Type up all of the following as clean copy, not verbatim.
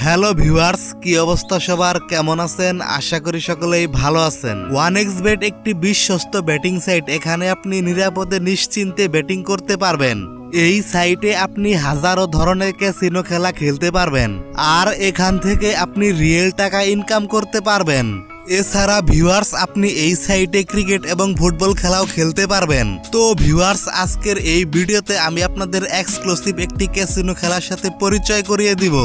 Hello viewers, কি অবস্থা সবার, কেমন আছেন? আশা করি সকলেই ভালো আছেন। 1xBet একটি বিশ্বস্ত ব্যাটিং সাইট। এখানে আপনি নিরাপদে নিশ্চিন্তে ব্যাটিং করতে পারবেন। এই সাইটে আপনি হাজারো ধরনের ক্যাসিনো খেলা খেলতে পারবেন, আর এখান থেকে আপনি রিয়েল টাকা ইনকাম করতে পারবেন। এছাড়া ভিউয়ার্স, আপনি এই সাইটে ক্রিকেট এবং ফুটবল খেলাও খেলতে পারবেন। তো ভিউয়ার্স, আজকের এই ভিডিওতে আমি আপনাদের এক্সক্লুসিভ একটি ক্যাসিনো খেলার সাথে পরিচয় করিয়ে দিব।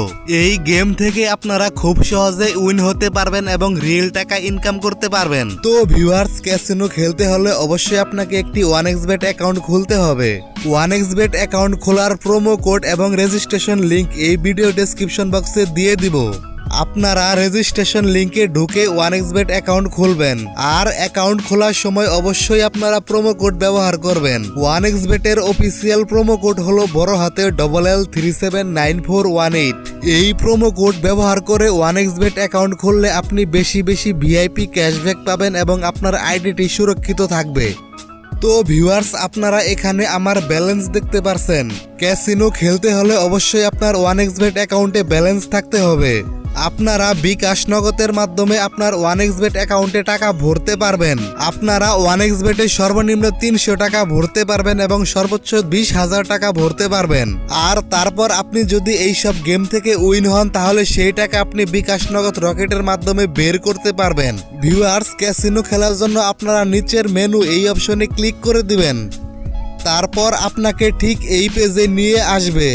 এই গেম থেকে আপনারা খুব সহজে উইন হতে পারবেন এবং রিয়েল টাকা ইনকাম করতে পারবেন। তো ভিউয়ার্স, ক্যাসিনো খেলতে হলে অবশ্যই আপনাকে একটি 1xBet অ্যাকাউন্ট খুলতে হবে। 1xBet অ্যাকাউন্ট খোলার প্রোমো কোড এবং রেজিস্ট্রেশন লিংক এই ভিডিও ডেসক্রিপশন বক্সে দিয়ে দিব। আপনারা রেজিস্ট্রেশন লিংকে ঢুকে 1xBet অ্যাকাউন্ট খুলবেন, আর অ্যাকাউন্ট খোলার সময় অবশ্যই আপনারা প্রোমো কোড ব্যবহার করবেন। 1xBet এর অফিসিয়াল প্রোমো কোড হলো বড় হাতে LL379418। এই প্রোমো কোড ব্যবহার করে 1xBet অ্যাকাউন্ট খুললে আপনি বেশি ভিআইপি ক্যাশব্যাক পাবেন এবং আপনার আইডিটি সুরক্ষিত থাকবে। তো ভিউয়ার্স, আপনারা এখানে আমার ব্যালেন্স দেখতে পারছেন। ক্যাসিনো খেলতে হলে অবশ্যই আপনার 1xBet অ্যাকাউন্টে ব্যালেন্স থাকতে হবে। আপনারা বিকাশ নগদের মাধ্যমে আপনার 1xBet অ্যাকাউন্টে টাকা ভরতে পারবেন। আপনারা 1xBet এ সর্বনিম্ন 300 টাকা ভরতে পারবেন এবং সর্বোচ্চ 20,000 টাকা ভরতে পারবেন। আর তারপর আপনি যদি এইসব গেম থেকে উইন হন, তাহলে সেই টাকা আপনি বিকাশ নগদ রকেটের মাধ্যমে বের করতে পারবেন। ভিউয়ার্স, ক্যাসিনো খেলার জন্য আপনারা নিচের মেনু এই অপশনে ক্লিক করে দিবেন। তারপর আপনাকে ঠিক এই পেজে নিয়ে আসবে।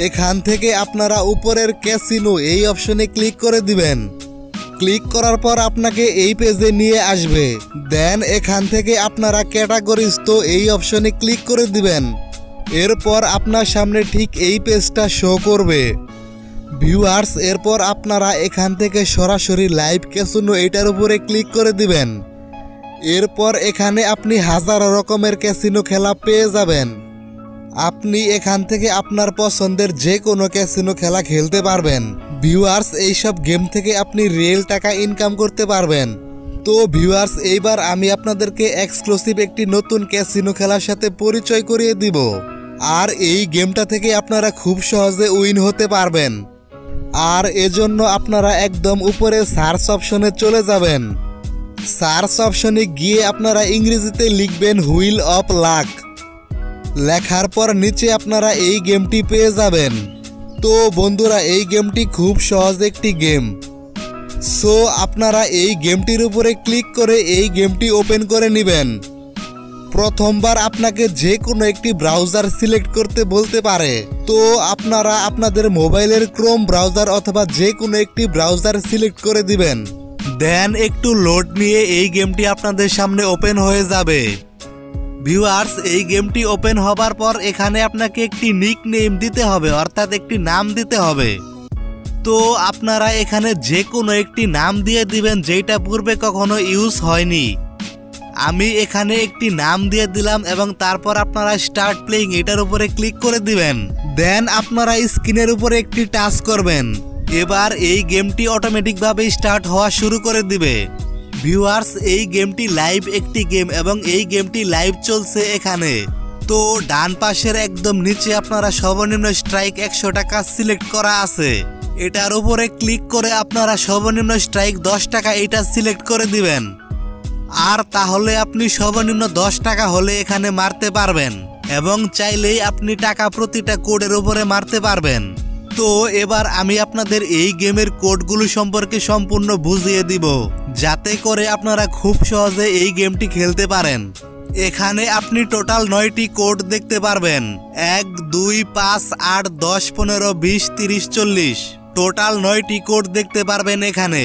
এখান থেকে আপনারা উপরের ক্যাসিনো এই অপশনে ক্লিক করে দিবেন। ক্লিক করার পর আপনাকে এই পেজে নিয়ে আসবে। দেন এখান থেকে আপনারা ক্যাটাগরিজ তো এই অপশনে ক্লিক করে দিবেন। এরপর আপনার সামনে ঠিক এই পেজটা শো করবে। ভিউয়ার্স, এরপর আপনারা এখান থেকে সরাসরি লাইভ ক্যাসিনো এটার উপরে ক্লিক করে দিবেন। এরপর এখানে আপনি হাজারো রকমের ক্যাসিনো খেলা পেয়ে যাবেন। আপনি এখান থেকে আপনার পছন্দের যে কোনো ক্যাসিনো খেলা খেলতে পারবেন। ভিউয়ার্স, এইসব গেম থেকে আপনি রিয়েল টাকা ইনকাম করতে পারবেন। তো ভিউয়ার্স, এইবার আমি আপনাদেরকে এক্সক্লুসিভ একটি নতুন ক্যাসিনো খেলার সাথে পরিচয় করিয়ে দিব, আর এই গেমটা থেকে আপনারা খুব সহজে উইন হতে পারবেন। আর এজন্য আপনারা একদম উপরে সার্চ অপশনে চলে যাবেন। সার্চ অপশনে গিয়ে আপনারা ইংরেজিতে লিখবেন হুইল অফ লাক। লেখার পর নিচে আপনারা এই গেমটি পেয়ে যাবেন। তো বন্ধুরা, এই গেমটি খুব সহজ একটি গেম। সো আপনারা এই গেমটির উপরে ক্লিক করে এই গেমটি ওপেন করে নেবেন। প্রথমবার আপনাকে যে কোনো একটি ব্রাউজার সিলেক্ট করতে বলতে পারে। তো আপনারা আপনাদের মোবাইলের ক্রোম ব্রাউজার অথবা যে কোনো একটি ব্রাউজার সিলেক্ট করে দিবেন। দেন একটু লোড নিয়ে এই গেমটি আপনাদের সামনে ওপেন হয়ে যাবে। ভিউয়ার্স, এই গেমটি ওপেন হবার পর এখানে আপনাকে একটি নিক নেম দিতে হবে, অর্থাৎ একটি নাম দিতে হবে। তো আপনারা এখানে যে কোনো একটি নাম দিয়ে দিবেন যেটা পূর্বে কখনো ইউজ হয়নি। আমি এখানে একটি নাম দিয়ে দিলাম এবং তারপর আপনারা স্টার্ট প্লেইং এটার উপরে ক্লিক করে দিবেন। দেন আপনারা স্ক্রিনের উপরে একটি টাচ করবেন। এবার এই গেমটি অটোমেটিকভাবে স্টার্ট হওয়া শুরু করে দিবে। ভিউয়ার্স, এই গেমটি লাইভ একটি গেম এবং এই গেমটি লাইভ চলছে এখানে। তো ডান পাশের একদম নিচে আপনারা সর্বনিম্ন স্ট্রাইক 100 টাকা সিলেক্ট করা আছে। এটার উপরে ক্লিক করে আপনারা সর্বনিম্ন স্ট্রাইক 10 টাকা এটা সিলেক্ট করে দিবেন। আর তাহলে আপনি সর্বনিম্ন 10 টাকা হলে এখানে মারতে পারবেন এবং চাইলেই আপনি টাকা প্রতিটা কোডের উপরে মারতে পারবেন। তো এবার আমি আপনাদের এই গেমের কোডগুলো সম্পর্কে সম্পূর্ণ বুঝিয়ে দিব, যাতে করে আপনারা খুব সহজে এই গেমটি খেলতে পারেন। এখানে আপনি টোটাল 9টি কোড দেখতে পারবেন। 1, 2, 5, 8, 10, 15, 20, 30, 40 টোটাল 9টি কোড দেখতে পারবেন এখানে।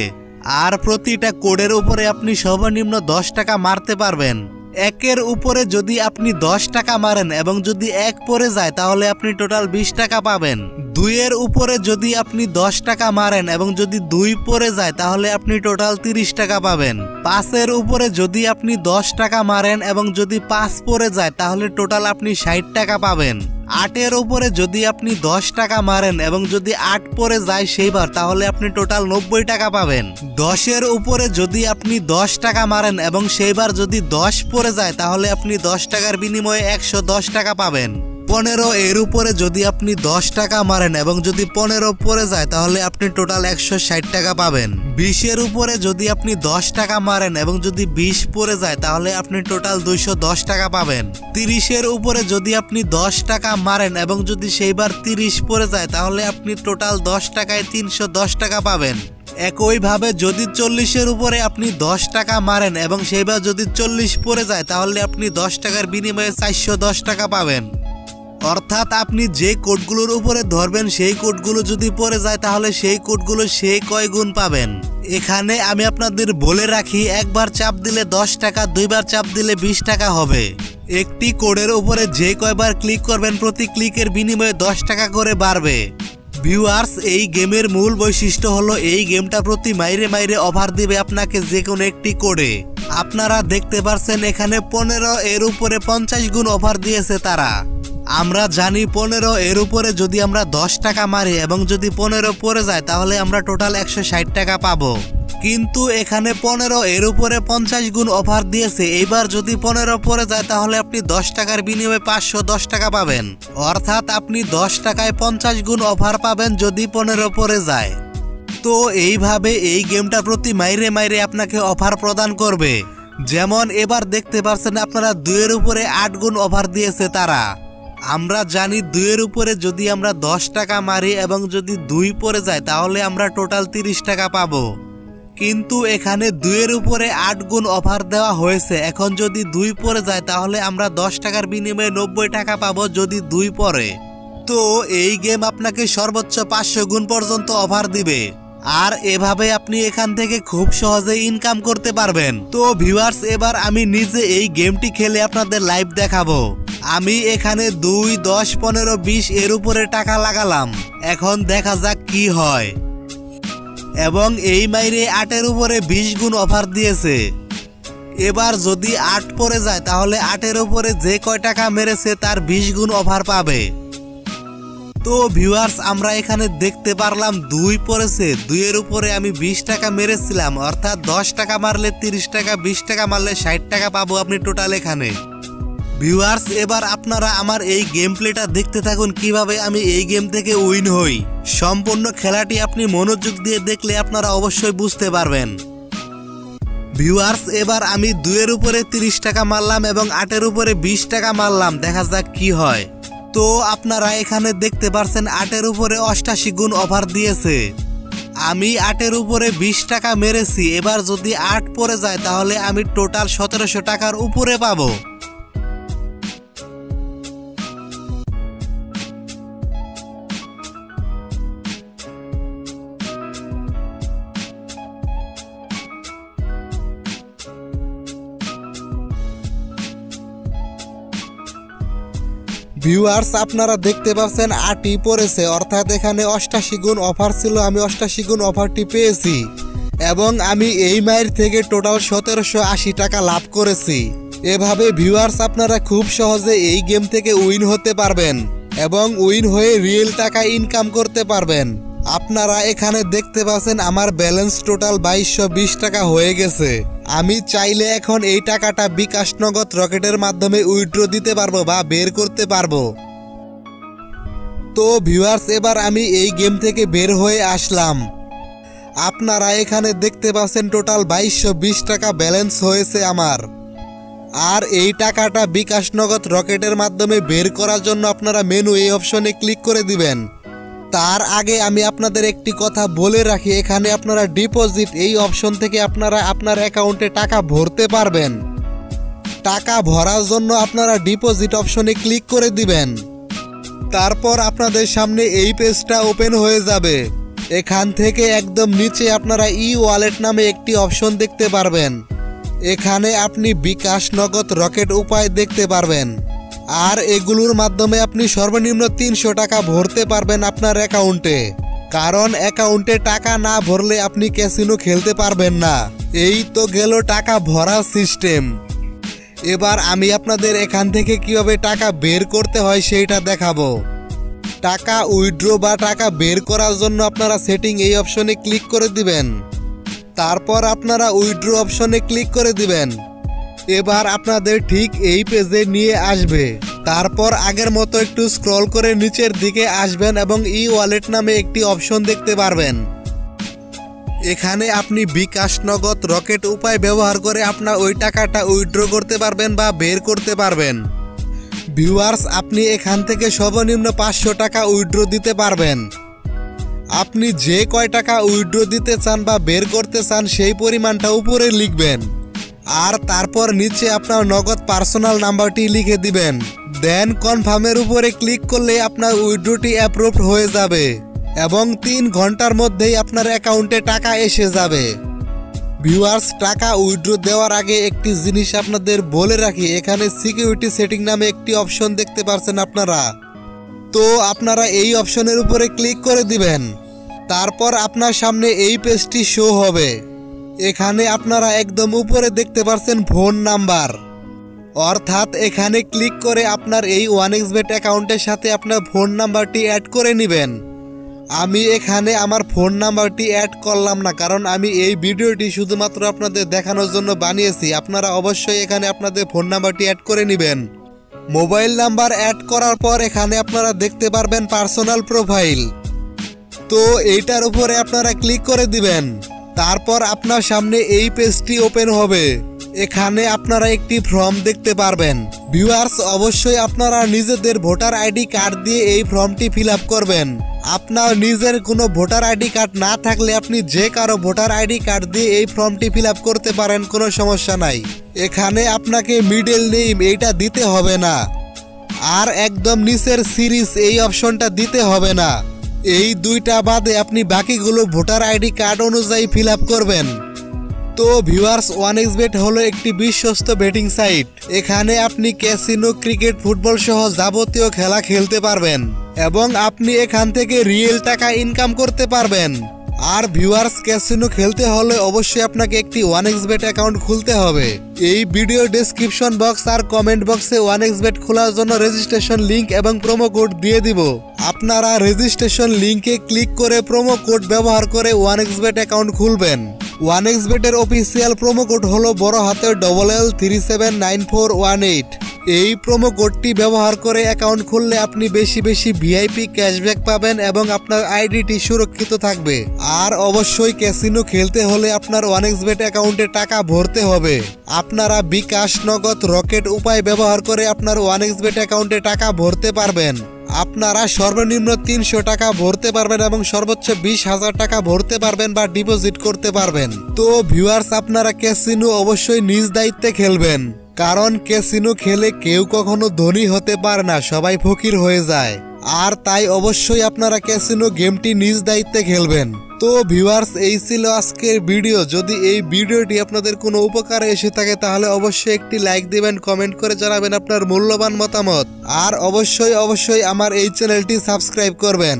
আর প্রতিটা কোডের উপরে আপনি সর্বনিম্ন 10 টাকা মারতে পারবেন। একের উপরে যদি আপনি 10 টাকা মারেন এবং যদি 1 পড়ে যায় তাহলে আপনি টোটাল 20 টাকা পাবেন। 2 এর উপরে যদি আপনি 10 টাকা মারেন এবং যদি 2 পড়ে যায় তাহলে আপনি টোটাল 30 টাকা পাবেন। 5 এর উপরে যদি আপনি 10 টাকা মারেন এবং যদি 5 পড়ে যায় তাহলে টোটাল আপনি 60 টাকা পাবেন। 8 এর উপরে যদি আপনি 10 টাকা মারেন এবং যদি 8 পড়ে যায় সেইবার তাহলে আপনি টোটাল 90 টাকা পাবেন। 10 এর উপরে যদি আপনি 10 টাকা মারেন এবং সেইবার যদি 10 পড়ে যায় তাহলে আপনি 10 টাকার বিনিময়ে 110 টাকা পাবেন। 15 এর উপরে যদি আপনি 10 টাকা মারেন এবং যদি 15 পড়ে যায় তাহলে আপনি টোটাল 160 টাকা পাবেন। 20 এর উপরে যদি আপনি 10 টাকা মারেন এবং যদি 20 পড়ে যায় তাহলে আপনি টোটাল 210 টাকা পাবেন। 30 এর উপরে যদি আপনি 10 টাকা মারেন এবং যদি সেইবার 30 পড়ে যায় তাহলে আপনি টোটাল 10 টাকায় 310 টাকা পাবেন। একইভাবে যদি 40 এর উপরে আপনি 10 টাকা মারেন এবং সেইবার যদি 40 পড়ে যায় তাহলে আপনি 10 টাকার বিনিময়ে 410 টাকা পাবেন। অর্থাৎ আপনি যে কোডগুলোর উপরে ধরবেন সেই কোডগুলো যদি পড়ে যায় তাহলে সেই কোডগুলো সেই কয় গুণ পাবেন। এখানে আমি আপনাদের বলে রাখি, একবার চাপ দিলে 10 টাকা, দুইবার চাপ দিলে 20 টাকা হবে। একটি কোডের উপরে যে কয়বার ক্লিক করবেন প্রতি ক্লিকের বিনিময়ে 10 টাকা করে বাড়বে। ভিউয়ার্স, এই গেমের মূল বৈশিষ্ট্য হলো এই গেমটা প্রতি মাইরে অফার দিবে আপনাকে যে কোনো একটি কোডে। আপনারা দেখতে পাচ্ছেন এখানে 15 এর উপরে 50 গুণ অফার দিয়েছে তারা। আমরা জানি 15 এর উপরে যদি আমরা 10 টাকা মারি এবং যদি 15 পড়ে যায় তাহলে আমরা টোটাল 160 টাকা পাবো। কিন্তু এখানে 15 এর উপরে 50 গুণ অফার দিয়েছে। এইবার যদি 15 পড়ে যায় তাহলে আপনি 10 টাকার বিনিময়ে 510 টাকা পাবেন। অর্থাৎ আপনি 10 টাকায় 50 গুণ অফার পাবেন যদি 15 পড়ে যায়। তো এইভাবে এই গেমটা প্রতি মাইরে আপনাকে অফার প্রদান করবে। যেমন এবার দেখতে পাচ্ছেন আপনারা 2 এর উপরে 8 গুণ অফার দিয়েছে তারা। আমরা জানি 2 এর উপরে যদি আমরা 10 টাকা মারি এবং যদি 2 পড়ে যায় তাহলে আমরা টোটাল 30 টাকা পাবো। কিন্তু এখানে 2 এর উপরে 8 গুণ অফার দেওয়া হয়েছে। এখন যদি 2 পড়ে যায় তাহলে আমরা 10 টাকার বিনিময়ে 90 টাকা পাবো যদি 2 পড়ে। তো এই গেম আপনাকে সর্বোচ্চ 500 গুণ পর্যন্ত অফার দিবে। আর এভাবে আপনি এখান থেকে খুব সহজে ইনকাম করতে পারবেন। তো ভিউয়ার্স, এবার আমি নিজে এই গেমটি খেলে আপনাদের লাইভ দেখাবো। আমি এখানে 2, 10, 15, 20 এর উপরে টাকা লাগালাম। এখন দেখা যাক কি হয়। এবং এই মাইরে 8 এর উপরে 20 গুণ অফার দিয়েছে। এবার যদি 8 পড়ে যায় তাহলে 8 এর উপরে যে কয় টাকা মেরেছে তার 20 গুণ অফার পাবে। তো ভিউয়ার্স, আমরা এখানে দেখতে পারলাম 2 পড়েছে। 2 এর উপরে আমি 20 টাকা মেরেছিলাম। অর্থাৎ 10 টাকা মারলে 30 টাকা, 20 টাকা মারলে 60 টাকা পাবো আপনি টোটাল এখানে। ভিউয়ার্স, এবার আপনারা আমার এই গেম প্লেটা দেখতে থাকুন কিভাবে আমি এই গেম থেকে উইন হই। সম্পূর্ণ খেলাটি আপনি মনোযোগ দিয়ে দেখলে আপনারা অবশ্যই বুঝতে পারবেন। ভিউয়ার্স, এবার আমি 2 এর উপরে 30 টাকা মারলাম এবং 8 এর উপরে 20 টাকা মারলাম। দেখা যাক কি হয়। তো আপনারা এখানে দেখতে পাচ্ছেন 8 এর উপরে 88 গুণ অফার দিয়েছে। আমি 8 এর উপরে 20 টাকা মেরেছি। এবার যদি 8 পড়ে যায় তাহলে আমি টোটাল 1700 টাকার উপরে পাবো। ভিউয়ার্স, আপনারা দেখতে পাচ্ছেন 8ই পড়েছে। অর্থাৎ এখানে 88 গুণ অফার ছিল, আমি 88 গুণ অফারটি পেয়েছি এবং আমি এই মাইর থেকে টোটাল 1780 টাকা লাভ করেছি। এভাবে ভিউয়ার্স, আপনারা খুব সহজে এই গেম থেকে উইন হতে পারবেন এবং উইন হয়ে রিয়েল টাকা ইনকাম করতে পারবেন। আপনারা এখানে দেখতে পাচ্ছেন আমার ব্যালেন্স টোটাল 2220 টাকা হয়ে গেছে। আমি চাইলে এখন এই টাকাটা বিকাশ নগদ রকেটের মাধ্যমে উইথড্র দিতে পারবো বা বের করতে পারবো। তো ভিউয়ার্স, এবার আমি এই গেম থেকে বের হয়ে আসলাম। আপনারা এখানে দেখতে পাচ্ছেন টোটাল 2220 টাকা ব্যালেন্স হয়েছে আমার। আর এই টাকাটা বিকাশ নগদ রকেটের মাধ্যমে বের করার জন্য আপনারা মেনু এই অপশনে ক্লিক করে দিবেন। তার আগে আমি আপনাদের একটি কথা বলে রাখি, এখানে আপনারা ডিপোজিট এই অপশন থেকে আপনারা আপনার অ্যাকাউন্টে টাকা ভরতে পারবেন। টাকা ভরার জন্য আপনারা ডিপোজিট অপশনে ক্লিক করে দিবেন। তারপর আপনাদের সামনে এই পেজটা ওপেন হয়ে যাবে। এখান থেকে একদম নিচে আপনারা ই ওয়ালেট নামে একটি অপশন দেখতে পারবেন। এখানে আপনি বিকাশ নগদ রকেট উপায় দেখতে পারবেন। আর এগুলোর মাধ্যমে আপনি সর্বনিম্ন 300 টাকা ভরতে পারবেন আপনার অ্যাকাউন্টে। কারণ অ্যাকাউন্টে টাকা না ভরলে আপনি ক্যাসিনো খেলতে পারবেন না। এই তো গেল টাকা ভরার সিস্টেম। এবার আমি আপনাদের এখান থেকে কিভাবে টাকা বের করতে হয় সেইটা দেখাবো। টাকা উইথড্র বা টাকা বের করার জন্য আপনারা সেটিং এই অপশনে ক্লিক করে দিবেন। তারপর আপনারা উইথড্র অপশনে ক্লিক করে দিবেন। এবার আপনাদের ঠিক এই পেজে নিয়ে আসবে। তারপর আগের মতো একটু স্ক্রল করে নিচের দিকে আসবেন এবং ই ওয়ালেট নামে একটি অপশন দেখতে পারবেন। এখানে আপনি বিকাশ, নগদ, রকেট উপায় ব্যবহার করে আপনার ওই টাকাটা উইথড্র করতে পারবেন বা বের করতে পারবেন। ভিউয়ার্স, আপনি এখান থেকে সর্বনিম্ন 500 টাকা উইথড্র দিতে পারবেন। আপনি যে কয় টাকা উইথড্র দিতে চান বা বের করতে চান সেই পরিমাণটা উপরে লিখবেন, আর তারপর নিচে আপনার নগদ পার্সোনাল নাম্বারটি লিখে দিবেন। দেন কনফার্মের উপরে ক্লিক করলে আপনার উইথড্রটি অ্যাপ্রুভড হয়ে যাবে এবং 3 ঘন্টার মধ্যেই আপনার অ্যাকাউন্টে টাকা এসে যাবে। ভিউয়ার্স, টাকা উইথড্র দেওয়ার আগে একটি জিনিস আপনাদের বলে রাখি, এখানে সিকিউরিটি সেটিং নামে একটি অপশন দেখতে পাচ্ছেন আপনারা। তো আপনারা এই অপশনের উপরে ক্লিক করে দিবেন। তারপর আপনার সামনে এই পেজটি শো হবে। এখানে আপনারা একদম উপরে দেখতে পাচ্ছেন ফোন নাম্বার, অর্থাৎ এখানে ক্লিক করে আপনার এই 1xbet অ্যাকাউন্টের সাথে আপনার ফোন নাম্বারটি অ্যাড করে নেবেন। আমি এখানে আমার ফোন নাম্বারটি অ্যাড করলাম না, কারণ আমি এই ভিডিওটি শুধুমাত্র আপনাদের দেখানোর জন্য বানিয়েছি। আপনারা অবশ্যই এখানে আপনাদের ফোন নাম্বারটি অ্যাড করে নেবেন। মোবাইল নাম্বার অ্যাড করার পর এখানে আপনারা দেখতে পারবেন পার্সোনাল প্রোফাইল। তো এইটার উপরে আপনারা ক্লিক করে দিবেন। তারপর আপনার সামনে এই পেজটি ওপেন হবে। এখানে আপনারা একটি ফর্ম দেখতে পারবেন। ভিউয়ার্স, অবশ্যই আপনারা নিজেদের ভোটার আইডি কার্ড দিয়ে এই ফর্মটি ফিল আপ করবেন। আপনার নিজের কোনো ভোটার আইডি কার্ড না থাকলে আপনি যে কারো ভোটার আইডি কার্ড দিয়ে এই ফর্মটি ফিল আপ করতে পারেন, কোনো সমস্যা নাই। এখানে আপনাকে মিডল নেম এইটা দিতে হবে না, আর একদম নিচের সিরিজ এই অপশনটা দিতে হবে না। এই দুইটা বাদে আপনি বাকিগুলো ভোটার আইডি কার্ড অনুযায়ী ফিল আপ করবেন। তো ভিউয়ার্স, 1xbet হলো একটি বিশ্বস্ত বেটিং সাইট। এখানে আপনি ক্যাসিনো, ক্রিকেট, ফুটবল সহ যাবতীয় খেলা খেলতে পারবেন এবং আপনি এখান থেকে রিয়েল টাকা ইনকাম করতে পারবেন। আর ভিউয়ার্স, ক্যাসিনো খেলতে হলে অবশ্যই আপনাকে একটি 1xbet অ্যাকাউন্ট খুলতে হবে। এই ভিডিও ডেসক্রিপশন বক্স আর কমেন্ট বক্সে 1xbet খোলার জন্য রেজিস্ট্রেশন লিংক এবং প্রোমো কোড দিয়ে দিব। আপনারা রেজিস্ট্রেশন লিংকে ক্লিক করে প্রোমো কোড ব্যবহার করে 1xbet অ্যাকাউন্ট খুলবেন। 1xbet এর অফিসিয়াল প্রোমো কোড হলো বড় হাতের LL379418। এই প্রোমো কোডটি ব্যবহার করে অ্যাকাউন্ট খুললে আপনি বেশি বেশি ভিআইপি ক্যাশব্যাক পাবেন এবং আপনার আইডিটি সুরক্ষিত থাকবে। আর অবশ্যই ক্যাসিনো খেলতে হলে আপনার 1xbet অ্যাকাউন্টে টাকা ভরতে হবে। আপনারা বিকাশ, নগদ, রকেট উপায় ব্যবহার করে আপনার 1xbet অ্যাকাউন্টে টাকা ভরতে পারবেন। আপনারা সর্বনিম্ন 300 টাকা ভরতে পারবেন এবং সর্বোচ্চ 20,000 টাকা ভরতে পারবেন বা ডিপোজিট করতে পারবেন। তো ভিউয়ার্স, আপনারা ক্যাসিনো অবশ্যই নিজ দায়িত্বে খেলবেন, কারণ ক্যাসিনো খেলে কেউ কখনো ধনী হতে পারে না, সবাই ফকির হয়ে যায়। আর তাই অবশ্যই আপনারা ক্যাসিনো গেমটি নিজ দায়িত্বে খেলবেন। তো ভিউয়ার্স, এই ছিল আজকের ভিডিও। যদি এই ভিডিওটি আপনাদের কোনো উপকারে এসে থাকে তাহলে অবশ্যই একটি লাইক দিবেন, কমেন্ট করে জানাবেন আপনার মূল্যবান মতামত, আর অবশ্যই আমার এই চ্যানেলটি সাবস্ক্রাইব করবেন।